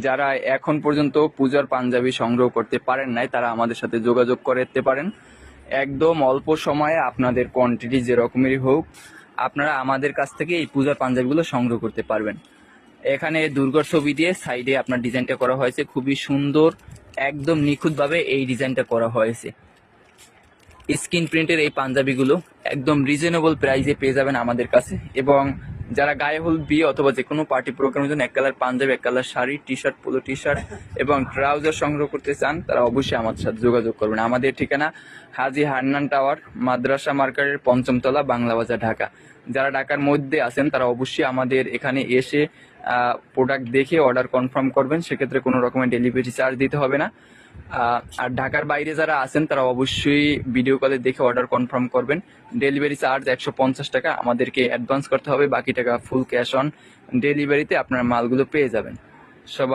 যারা এখন পর্যন্ত পূজার পাঞ্জাবি সংগ্রহ করতে পারেন নাই তারা আমাদের সাথে যোগাযোগ করতে পারেন। একদম অল্প সময়ে আপনাদের কোয়ান্টিটি যেরকমেরই হোক আপনারা আমাদের কাছ থেকে এই পূজার পাঞ্জাবিগুলো সংগ্রহ করতে পারবেন। এখানে দুর্গার ছবি দিয়ে সাইডে আপনার ডিজাইনটা করা হয়েছে, খুবই সুন্দর, একদম নিখুঁতভাবে এই ডিজাইনটা করা হয়েছে। স্ক্রিন প্রিন্টের এই পাঞ্জাবিগুলো একদম রিজনেবল প্রাইসে পেয়ে যাবেন আমাদের কাছে। এবং যারা গায়ে হলুদ বিয়ে অথবা যে কোনো পার্টি প্রোগ্রামের জন্য এক কালার পাঞ্জাবি, এক colour sari, T shirt, polo T shirt এবং ট্রাউজার সংগ্রহ করতে চান তারা অবশ্যই আমাদের সাথে যোগাযোগ করবেন। আমাদের ঠিকানা হাজী হান্নান টাওয়ার, মাদ্রাসা মার্কেটের ৫ম তলা, বাংলা বাজার, ঢাকা। যারা ঢাকার মধ্যে আছেন তারা অবশ্যই আমাদের এখানে এসে প্রোডাক্ট দেখে অর্ডার কনফার্ম করবেন, সেক্ষেত্রে কোনো রকমের ডেলিভারি চার্জ দিতে হবে না। আর ঢাকার বাইরে যারা আছেন তারা অবশ্যই ভিডিও কলে দেখে অর্ডার কনফার্ম করবেন। ডেলিভারি চার্জ ১৫০ টাকা আমাদেরকে অ্যাডভান্স করতে হবে, বাকি টাকা ফুল ক্যাশ অন ডেলিভারিতে আপনার মালগুলো পেয়ে যাবেন। সবাই